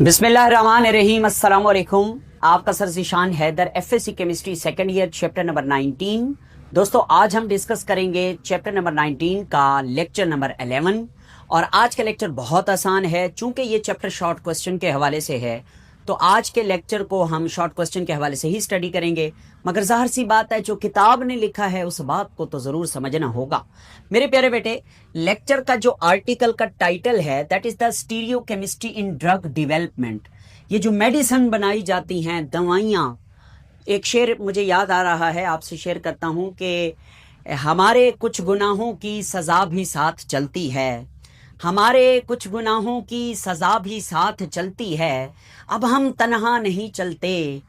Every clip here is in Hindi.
बिस्मिल्लाहिर्रहमानिर्रहीम, अस्सलाम वालेकुम। आपका sir Zeeshan Haider, FSc chemistry second year, chapter number 19। दोस्तों, आज हम डिस्कस करेंगे चैप्टर नंबर 19 का लेक्चर नंबर 11। और आज का लेक्चर बहुत आसान है। चूंकि ये चैप्टर शॉर्ट क्वेश्चन के हवाले से है, तो आज के लेक्चर को हम शॉर्ट क्वेश्चन के हवाले से ही स्टडी करेंगे। मगर ज़ाहिर सी बात है, जो किताब ने लिखा है उस बात को तो ज़रूर समझना होगा। मेरे प्यारे बेटे, लेक्चर का जो आर्टिकल का टाइटल है that is the stereo chemistry in drug development. ये जो मेडिसिन बनाई जाती हैं, दवाइयाँ। एक शेर मुझे याद आ रहा है, आपसे शेयर करता हूँ कि हमारे कुछ गुनाहों की सज़ा भी साथ चलती है, हमारे कुछ गुनाहों की सज़ा भी साथ चलती है। अब हम तन्हा नहीं चलते,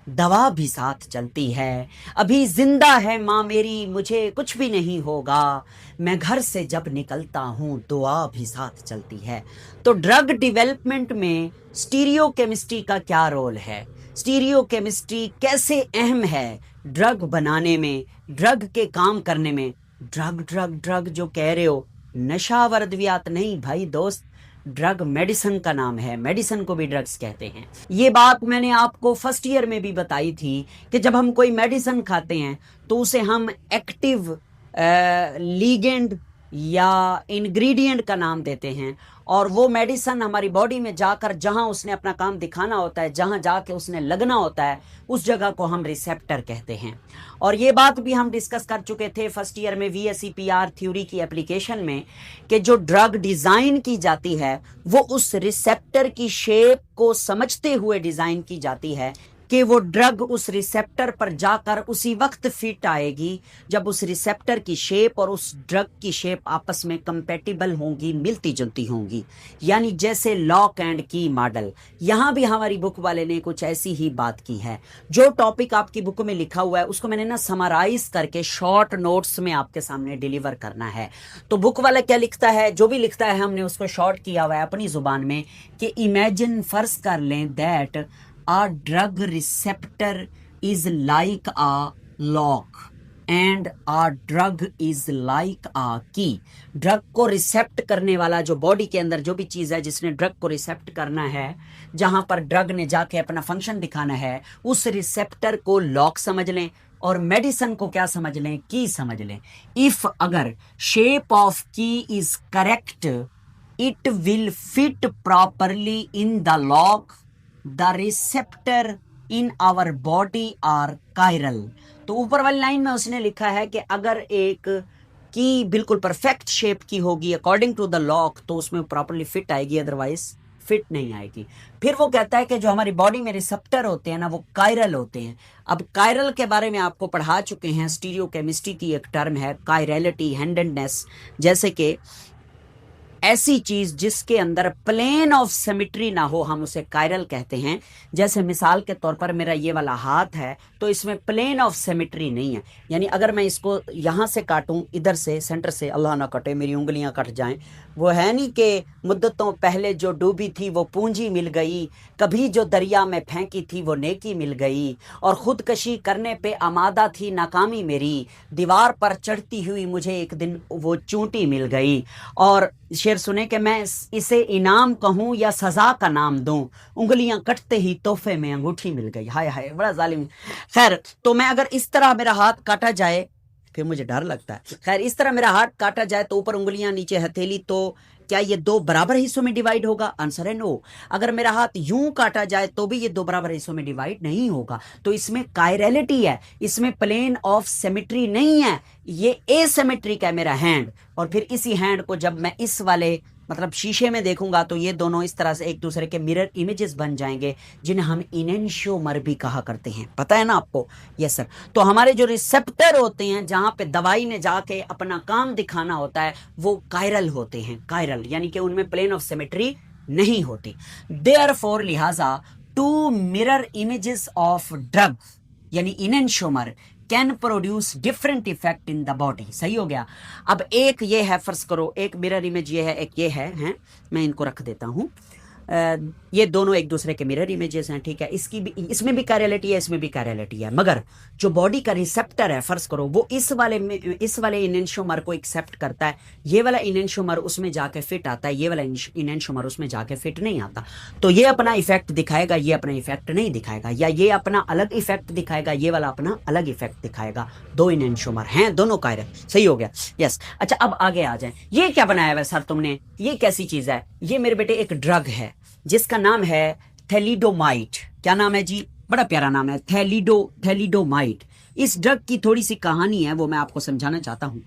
दवा भी साथ चलती है। अभी जिंदा है माँ मेरी, मुझे कुछ भी नहीं होगा, मैं घर से जब निकलता हूँ दुआ भी साथ चलती है। तो ड्रग डेवलपमेंट में स्टीरियो केमिस्ट्री का क्या रोल है, स्टीरियो केमिस्ट्री कैसे अहम है ड्रग बनाने में, ड्रग के काम करने में। ड्रग ड्रग ड्रग जो कह रहे हो, नशावर अद्वियात नहीं भाई दोस्त, ड्रग मेडिसिन का नाम है, मेडिसिन को भी ड्रग्स कहते हैं। ये बात मैंने आपको फर्स्ट ईयर में भी बताई थी कि जब हम कोई मेडिसिन खाते हैं तो उसे हम एक्टिव लीगेंड या इंग्रेडिएंट का नाम देते हैं, और वो मेडिसिन हमारी बॉडी में जाकर जहां उसने अपना काम दिखाना होता है, जहां जाके उसने लगना होता है, उस जगह को हम रिसेप्टर कहते हैं। और ये बात भी हम डिस्कस कर चुके थे फर्स्ट ईयर में VSEPR थ्योरी की एप्लीकेशन में कि जो ड्रग डिज़ाइन की जाती है वो उस रिसेप्टर की शेप को समझते हुए डिज़ाइन की जाती है कि वो ड्रग उस रिसेप्टर पर जाकर उसी वक्त फिट आएगी जब उस रिसेप्टर की शेप और उस ड्रग की शेप आपस में कंपैटिबल होंगी, मिलती जुलती होंगी। यानी जैसे लॉक एंड की मॉडल, यहाँ भी हमारी बुक वाले ने कुछ ऐसी ही बात की है। जो टॉपिक आपकी बुक में लिखा हुआ है उसको मैंने ना समराइज करके शॉर्ट नोट्स में आपके सामने डिलीवर करना है। तो बुक वाला क्या लिखता है, जो भी लिखता है हमने उसको शॉर्ट किया हुआ है अपनी जुबान में कि इमेजिन, फर्ज कर लें that a drug receptor is like a lock and a drug is like a key। Drug को रिसेप्ट करने वाला, जो बॉडी के अंदर जो भी चीज़ है जिसने ड्रग को रिसेप्ट करना है, जहां पर ड्रग ने जाके अपना फंक्शन दिखाना है, उस रिसेप्टर को लॉक समझ लें और मेडिसिन को क्या समझ लें, की समझ लें। इफ अगर shape of key is correct, it will fit properly in the lock, the receptor in our body are chiral. तो ऊपर वाली लाइन में उसने लिखा है कि अगर एक की बिल्कुल परफेक्ट शेप की होगी अकॉर्डिंग टू द लॉक तो उसमें प्रॉपरली फिट आएगी, अदरवाइज फिट नहीं आएगी। फिर वो कहता है कि जो हमारी बॉडी में रिसेप्टर होते हैं ना, वो कायरल होते हैं। अब कायरल के बारे में आपको पढ़ा चुके हैं, स्टीरियो केमिस्ट्री की एक टर्म है कायरलिटी, हैंडेडनेस। जैसे कि ऐसी चीज जिसके अंदर प्लेन ऑफ सिमेट्री ना हो, हम उसे कायरल कहते हैं। जैसे मिसाल के तौर पर मेरा ये वाला हाथ है तो इसमें प्लेन ऑफ सिमेट्री नहीं है। यानी अगर मैं इसको यहां से काटूं, इधर से सेंटर से, अल्लाह ना कटे मेरी उंगलियां कट जाएं, वो है नहीं कि मुद्दतों पहले जो डूबी थी वो पूंजी मिल गई, कभी जो दरिया में फेंकी थी वो नेकी मिल गई, और खुदकशी करने पे आमादा थी नाकामी मेरी, दीवार पर चढ़ती हुई मुझे एक दिन वो चूंटी मिल गई। और शेर सुने कि मैं इसे इनाम कहूं या सजा का नाम दूं, उंगलियां कटते ही तोहफे में अंगूठी मिल गई। हाय हाय, बड़ा जालिम। खैर, तो मैं अगर इस तरह मेरा हाथ काटा जाए, फिर मुझे डर लगता है। खैर, इस तरह मेरा हाथ काटा जाए तो ऊपर उंगलियां नीचे हथेली, तो क्या ये दो बराबर हिस्सों में डिवाइड होगा? आंसर है नो। अगर मेरा हाथ यूं काटा जाए तो भी ये दो बराबर हिस्सों में डिवाइड नहीं होगा। तो इसमें कायरलिटी है, इसमें प्लेन ऑफ सिमेट्री नहीं है, ये एसिमेट्रिक है मेरा हैंड। और फिर इसी हैंड को जब मैं इस वाले मतलब शीशे में देखूंगा तो ये दोनों इस तरह से एक दूसरे के मिरर इमेजेस बन जाएंगे, जिन्हें हम इनेंशियोमर भी कहा करते हैं। पता है ना आपको? Yes sir. तो हमारे जो रिसेप्टर होते हैं, जहां पे दवाई ने जाके अपना काम दिखाना होता है, वो कायरल होते हैं। कायरल यानी कि उनमें प्लेन ऑफ सिमेट्री नहीं होती। देयरफॉर, लिहाजा, two mirror images of drug यानी enantiomer can produce different effect in the body. सही हो गया। अब एक ये है, फर्ज करो एक मिरर इमेज ये है, एक ये है, मैं इनको रख देता हूं। ये दोनों एक दूसरे के मिरर इमेजेस हैं, ठीक है। इसकी भी, इसमें भी कैरेलिटी है, इसमें भी कैरेलिटी है, मगर जो बॉडी का रिसेप्टर है, फर्ज करो वो इस वाले इनेंशियोमर को एक्सेप्ट करता है, ये वाला इनेंशियोमर उसमें जाके फिट आता है, ये वाला इनेंशियोमर उसमें जाके फिट नहीं आता। तो ये अपना इफेक्ट दिखाएगा, ये अपना इफेक्ट नहीं दिखाएगा, या ये अपना अलग इफेक्ट दिखाएगा, ये वाला अपना अलग इफेक्ट दिखाएगा। दो इनेंशियोमर हैं, दोनों कायरल, सही हो गया, यस। अच्छा अब आगे आ जाए, ये क्या बनाया हुआ सर तुमने, ये कैसी चीज है? ये मेरे बेटे एक ड्रग है जिसका नाम है थैलिडोमाइड। क्या नाम है जी? बड़ा प्यारा नाम है, थैलिडोमाइड। इस ड्रग की थोड़ी सी कहानी है, वो मैं आपको समझाना चाहता हूं।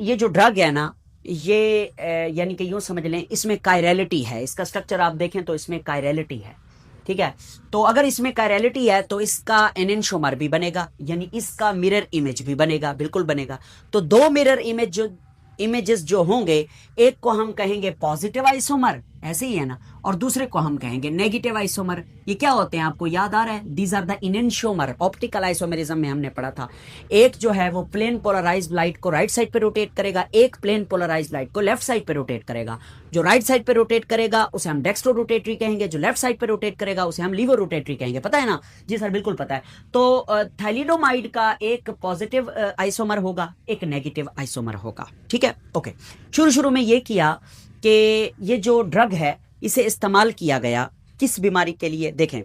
ये जो ड्रग है ना, ये यानी कि यूं समझ लें, इसमें कायरलिटी है। इसका स्ट्रक्चर आप देखें तो इसमें कायरलिटी है, ठीक है। तो अगर इसमें कायरलिटी है तो इसका एनेंशियोमर भी बनेगा, यानी इसका मिरर इमेज भी बनेगा, बिल्कुल बनेगा। तो दो मिरर इमेजेस जो होंगे, एक को हम कहेंगे पॉजिटिव आइसोमर, ऐसे ही है ना, और दूसरे को हम कहेंगे नेगेटिव आइसोमर। ये क्या होते हैं आपको याद आ रहा है? These are the enantiomer. Optical isomerism में हमने पढ़ा था, एक जो है वो प्लेन पोलराइज्ड लाइट को राइट साइड पे रोटेट करेगा, एक प्लेन पोलराइज्ड लाइट को लेफ्ट साइड पे रोटेट करेगा। जो राइट साइड पे रोटेट करेगा उसे हम डेक्स्ट्रो रोटेटरी कहेंगे, जो लेफ्ट साइड पे रोटेट करेगा उसे हम लीवो रोटेटरी कहेंगे। पता है ना? जी सर बिल्कुल पता है। तो थैलिडोमाइड का एक पॉजिटिव आइसोमर होगा, एक नेगेटिव आइसोमर होगा, ठीक है, ओके। शुरू में ये किया कि ये जो ड्रग है इसे इस्तेमाल किया गया किस बीमारी के लिए? देखें,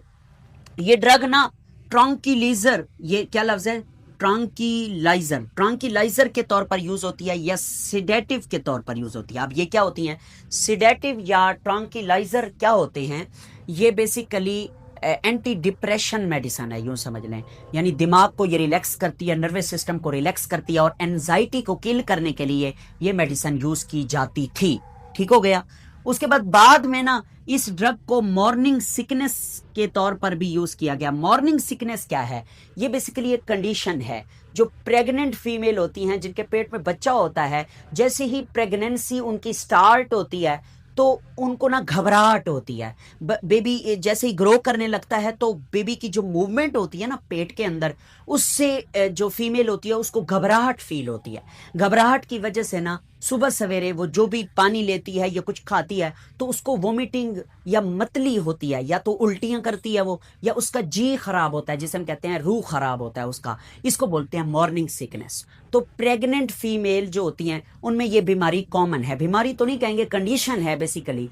ये ड्रग ना ट्रंक्विलाइजर, ये क्या लफ्ज है? ट्रंक्विलाइजर के तौर पर यूज होती है या सिडेटिव के तौर पर यूज होती है। अब ये क्या होती हैं? सिडेटिव या ट्रंक्विलाइजर क्या होते हैं? ये बेसिकली एंटी डिप्रेशन मेडिसिन है, यूं समझ लें। यानी दिमाग को ये रिलैक्स करती है, नर्वस सिस्टम को रिलैक्स करती है, और एंजाइटी को किल करने के लिए ये मेडिसिन यूज की जाती थी, ठीक हो गया। उसके बाद में ना इस ड्रग को मॉर्निंग सिकनेस के तौर पर भी यूज किया गया। मॉर्निंग सिकनेस क्या है? ये बेसिकली एक कंडीशन है जो प्रेग्नेंट फीमेल होती हैं, जिनके पेट में बच्चा होता है, जैसे ही प्रेगनेंसी उनकी स्टार्ट होती है तो उनको ना घबराहट होती है। बेबी जैसे ही ग्रो करने लगता है तो बेबी की जो मूवमेंट होती है ना पेट के अंदर, उससे जो फीमेल होती है उसको घबराहट फील होती है। घबराहट की वजह से ना सुबह सवेरे वो जो भी पानी लेती है या कुछ खाती है तो उसको वोमिटिंग या मतली होती है, या तो उल्टियां करती है वो, या उसका जी खराब होता है, जिसे हम कहते हैं रूह खराब होता है उसका। इसको बोलते हैं मॉर्निंग सिकनेस। तो प्रेग्नेंट फीमेल जो होती हैं उनमें ये बीमारी कॉमन है। बीमारी तो नहीं कहेंगे, कंडीशन है बेसिकली।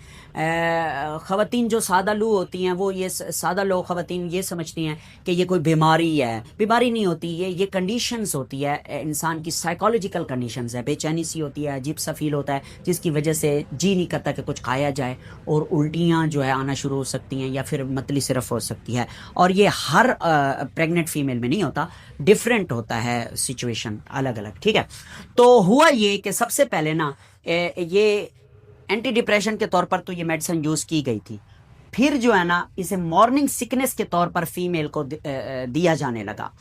खवातीन जो सादा लू होती हैं, वो ये सादा लो खवातीन ये समझती हैं कि ये कोई बीमारी है। बीमारी नहीं होती, ये कंडीशंस होती है, इंसान की साइकोलॉजिकल कंडीशंस है। बेचैनी सी होती है, अजीब सा फील होता है, जिसकी वजह से जी नहीं करता कि कुछ खाया जाए, और उल्टियाँ जो है आना शुरू हो सकती हैं, या फिर मतली सिर्फ हो सकती है। और ये हर प्रेग्नेंट फीमेल में नहीं होता, डिफरेंट होता है सिचुएशन, अलग अलग, ठीक है। तो हुआ ये कि सबसे पहले ना ये एंटी डिप्रेशन के तौर पर तो ये मेडिसिन यूज की गई थी। फिर जो है ना इसे मॉर्निंग सिकनेस के तौर पर फीमेल को दिया जाने लगा।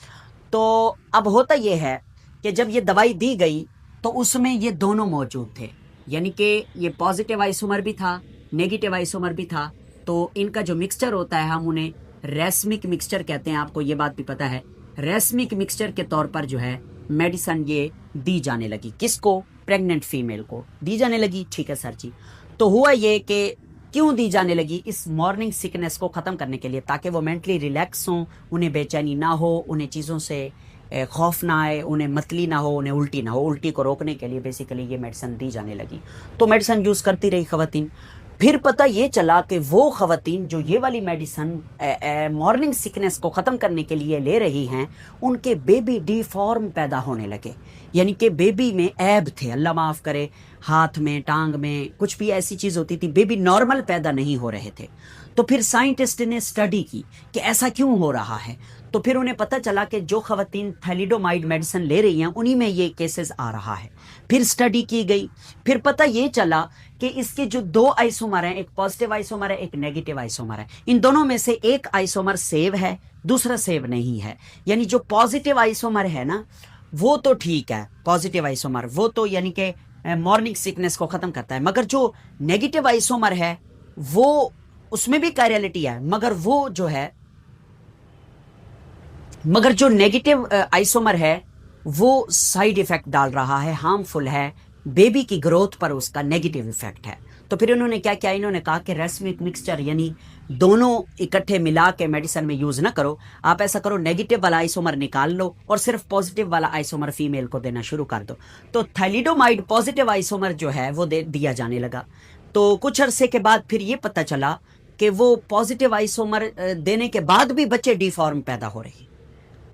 तो अब होता यह है कि जब ये दवाई दी गई तो उसमें ये दोनों मौजूद थे, यानी कि ये पॉजिटिव आइसोमर भी था, नेगेटिव आइसोमर भी था। तो इनका जो मिक्सचर होता है हम उन्हें रेसमिक मिक्सचर कहते हैं, आपको ये बात भी पता है। रेसमिक मिक्सचर के तौर पर जो है मेडिसिन ये दी जाने लगी। किसको? प्रेग्नेंट फीमेल को दी जाने लगी, ठीक है सर जी। तो हुआ ये कि क्यों दी जाने लगी? इस मॉर्निंग सिकनेस को ख़त्म करने के लिए, ताकि वो मेंटली रिलैक्स हों, उन्हें बेचैनी ना हो, उन्हें चीज़ों से खौफ ना आए, उन्हें मतली ना हो, उन्हें उल्टी ना हो। उल्टी को रोकने के लिए बेसिकली ये मेडिसिन दी जाने लगी। तो मेडिसिन यूज़ करती रही ख़वातीन। फिर पता ये चला कि वो ख़वातीन जो ये वाली मेडिसिन मॉर्निंग सिकनेस को ख़त्म करने के लिए ले रही हैं, उनके बेबी डिफॉर्म पैदा होने लगे। यानी कि बेबी में ऐब थे, अल्लाह माफ़ करे, हाथ में, टांग में, कुछ भी ऐसी चीज़ होती थी, बेबी नॉर्मल पैदा नहीं हो रहे थे। तो फिर साइंटिस्ट ने स्टडी की कि ऐसा क्यों हो रहा है। तो फिर उन्हें पता चला कि जो ख़वातीन थैलिडोमाइड मेडिसिन ले रही हैं उन्हीं में ये केसेस आ रहा है। फिर स्टडी की गई, फिर पता ये चला कि इसके जो दो आइसोमर हैं, एक पॉजिटिव आइसोमर है, एक नेगेटिव आइसोमर है। इन दोनों में से एक आइसोमर सेव है, दूसरा सेव नहीं है। यानी जो पॉजिटिव आइसोमर है ना वो तो ठीक है, पॉजिटिव आइसोमर वो तो यानी कि मॉर्निंग सिकनेस को ख़त्म करता है, मगर जो नेगेटिव आइसोमर है वो, उसमें भी कायरलिटी है, मगर जो नेगेटिव आइसोमर है वो साइड इफेक्ट डाल रहा है, हार्मफुल है, बेबी की ग्रोथ पर उसका नेगेटिव इफेक्ट है। तो फिर उन्होंने क्या किया, इन्होंने कहा कि रेसमिक मिक्सचर यानी दोनों इकट्ठे मिला के मेडिसिन में यूज ना करो, आप ऐसा करो नेगेटिव वाला आइसोमर निकाल लो और सिर्फ पॉजिटिव वाला आइसोमर फीमेल को देना शुरू कर दो। तो थैलिडोमाइड पॉजिटिव आइसोमर जो है वो दिया जाने लगा। तो कुछ अरसे के बाद फिर ये पता चला कि वो पॉजिटिव आइसोमर देने के बाद भी बच्चे डिफॉर्म पैदा हो रहे।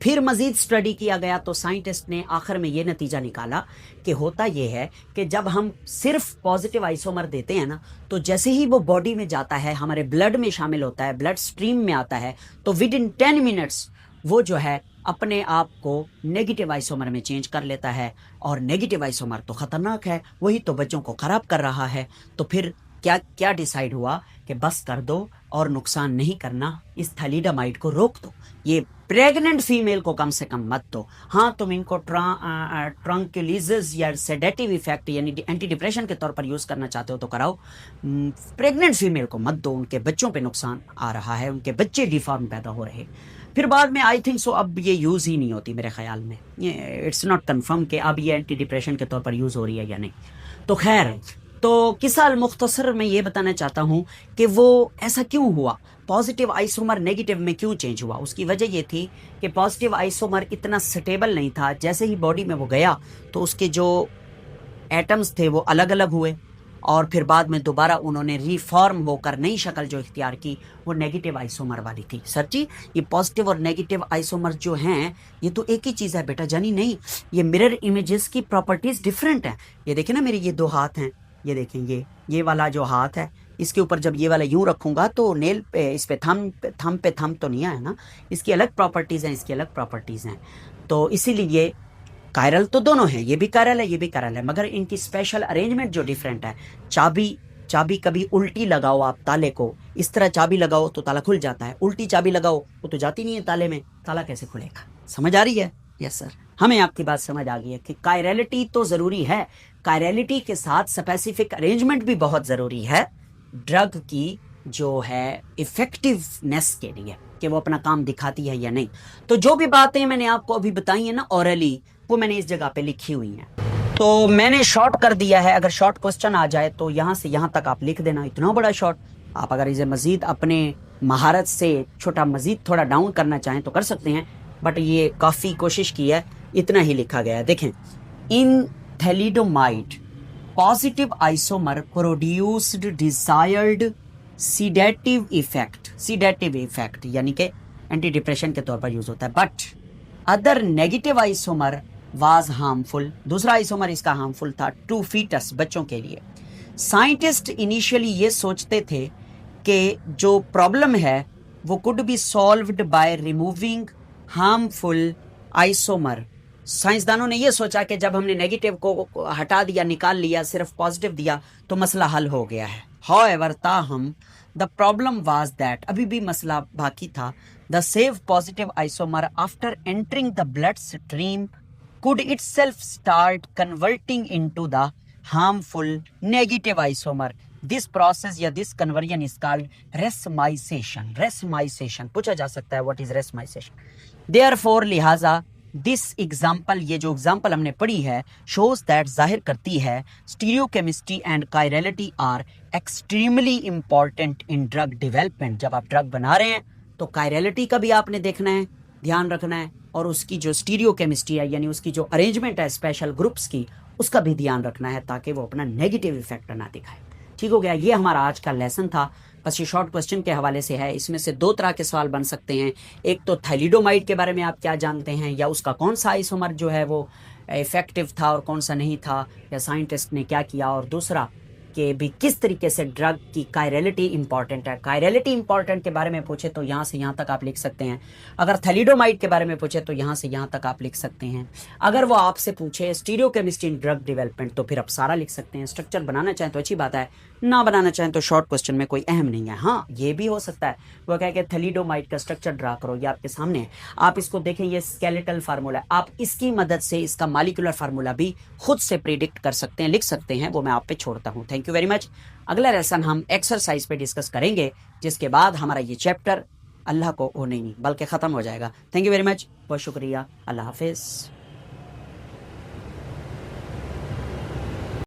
फिर मजीद स्टडी किया गया तो साइंटिस्ट ने आखिर में ये नतीजा निकाला कि होता ये है कि जब हम सिर्फ पॉजिटिव आइसोमर देते हैं ना, तो जैसे ही वो बॉडी में जाता है, हमारे ब्लड में शामिल होता है, ब्लड स्ट्रीम में आता है, तो विद इन 10 मिनट्स वो जो है अपने आप को नेगेटिव आइसोमर में चेंज कर लेता है। और नेगेटिव आइसोमर तो खतरनाक है, वही तो बच्चों को खराब कर रहा है। तो फिर क्या क्या डिसाइड हुआ कि बस कर दो और नुकसान नहीं करना, इस थैलिडोमाइड को रोक दो, ये प्रेग्नेंट फीमेल को कम से कम मत दो। हाँ, तुम इनको ट्रंक्विलाइजर्स या सेडेटिव इफेक्ट यानी एंटी डिप्रेशन के तौर पर यूज करना चाहते हो तो कराओ, प्रेग्नेंट फीमेल को मत दो, उनके बच्चों पे नुकसान आ रहा है, उनके बच्चे डिफॉर्म पैदा हो रहे। फिर बाद में आई थिंक सो अब ये यूज ही नहीं होती मेरे ख्याल में, इट्स नॉट कन्फर्म कि अब ये एंटी डिप्रेशन के तौर पर यूज हो रही है या नहीं। तो खैर, तो किस्सा अल मुख्तसर में ये बताना चाहता हूँ कि वो ऐसा क्यों हुआ, पॉजिटिव आइसोमर नेगेटिव में क्यों चेंज हुआ। उसकी वजह ये थी कि पॉजिटिव आइसोमर इतना स्टेबल नहीं था, जैसे ही बॉडी में वो गया तो उसके जो एटम्स थे वो अलग अलग हुए और फिर बाद में दोबारा उन्होंने रिफॉर्म होकर नई शक्ल जो इख्तियार की वो नेगेटिव आइसोमर वाली थी। सर जी, ये पॉजिटिव और नेगेटिव आइसोमर जो हैं ये तो एक ही चीज़ है बेटा जानी, नहीं, ये मिरर इमेजेस की प्रॉपर्टीज डिफरेंट हैं। ये देखें ना, मेरे ये दो हाथ हैं, ये देखें, ये वाला जो हाथ है इसके ऊपर जब ये वाला यूं रखूंगा तो नेल पे, इस पे थम पे थम तो नहीं है ना, इसकी अलग प्रॉपर्टीज़ हैं, इसकी अलग प्रॉपर्टीज़ हैं। तो इसीलिए कायरल तो दोनों हैं, ये भी कायरल है, ये भी कायरल है, मगर इनकी स्पेशल अरेंजमेंट जो डिफरेंट है। चाबी कभी उल्टी लगाओ आप ताले को, इस तरह चाबी लगाओ तो ताला खुल जाता है, उल्टी चाबी लगाओ वो तो जाती नहीं है ताले में, ताला कैसे खुलेगा। समझ आ रही है? यस सर, हमें आपकी बात समझ आ गई है कि कायरलिटी तो ज़रूरी है, कायरलिटी के साथ स्पेसिफिक अरेंजमेंट भी बहुत ज़रूरी है ड्रग की जो है इफेक्टिवनेस के लिए, कि वो अपना काम दिखाती है या नहीं। तो जो भी बातें मैंने आपको अभी बताई है ना ऑरली, वो मैंने इस जगह पे लिखी हुई हैं। तो मैंने शॉर्ट कर दिया है, अगर शॉर्ट क्वेश्चन आ जाए तो यहाँ से यहाँ तक आप लिख देना, इतना बड़ा शॉर्ट। आप अगर इसे मज़ीद अपने महारत से छोटा मज़ीद थोड़ा डाउन करना चाहें तो कर सकते हैं, बट ये काफ़ी कोशिश की है, इतना ही लिखा गया है। देखें, in thalidomide positive isomer produced desired sedative effect यानी कि एंटी डिप्रेशन के तौर पर यूज होता है, but other negative isomer was harmful, दूसरा आइसोमर इसका हार्मफुल था टू फीटस, बच्चों के लिए। साइंटिस्ट इनिशियली ये सोचते थे कि जो प्रॉब्लम है वो could be solved by removing harmful isomer. साइंसदानों ने यह सोचा कि जब हमने नेगेटिव को हटा दिया, निकाल लिया, सिर्फ पॉजिटिव दिया तो मसला हल हो गया है। हाउएवर, ताहम द प्रॉब्लम वाज दैट, अभी भी मसला बाकी था, the save positive isomer after entering the blood stream could itself start converting into the harmful negative isomer. This process या this conversion is called racemization. Racemization पूछा जा सकता है what is racemization. Therefore लिहाजा this example, ये जो example हमने पढ़ी है, shows that जाहिर करती है stereochemistry and chirality are extremely important in drug development. जब आप ड्रग बना रहे हैं तो chirality का भी आपने देखना है, ध्यान रखना है, और उसकी जो स्टीरियो केमिस्ट्री है यानी उसकी जो अरेंजमेंट है स्पेशल ग्रुप्स की, उसका भी ध्यान रखना है ताकि वो अपना नेगेटिव इफेक्ट ना दिखाए। ठीक हो गया, ये हमारा आज का लेसन था। बस ये शॉर्ट क्वेश्चन के हवाले से है, इसमें से दो तरह के सवाल बन सकते हैं। एक तो थैलिडोमाइड के बारे में आप क्या जानते हैं, या उसका कौन सा आइसोमर जो है वो इफेक्टिव था और कौन सा नहीं था, या साइंटिस्ट ने क्या किया, और दूसरा कि भी किस तरीके से ड्रग की कायरलिटी इंपॉर्टेंट है। कायरलिटी इंपॉर्टेंट के बारे में पूछे तो यहाँ से यहाँ तक आप लिख सकते हैं। अगर थैलिडोमाइड के बारे में पूछे तो यहाँ से यहाँ तक आप लिख सकते हैं। अगर वो आपसे पूछे स्टीरियोकेमिस्ट्री इन ड्रग डेवलपमेंट तो फिर आप सारा लिख सकते हैं। स्ट्रक्चर बनाना चाहें तो अच्छी बात है, ना बनाना चाहें तो शॉर्ट क्वेश्चन में कोई अहम नहीं है। हाँ, ये भी हो सकता है वो कहे कि थैलिडोमाइड का स्ट्रक्चर ड्रा करो, ये आपके सामने है, आप इसको देखें, ये स्केलेटल फार्मूला है, आप इसकी मदद से इसका मॉलिक्यूलर फार्मूला भी खुद से प्रिडिक्ट कर सकते हैं, लिख सकते हैं, वो मैं आप पे छोड़ता हूँ। Thank you very much. अगला लेसन हम एक्सरसाइज पे डिस्कस करेंगे, जिसके बाद हमारा ये चैप्टर अल्लाह को नहीं बल्कि ख़त्म हो जाएगा। थैंक यू वेरी मच, बहुत शुक्रिया, अल्लाह हाफिज़।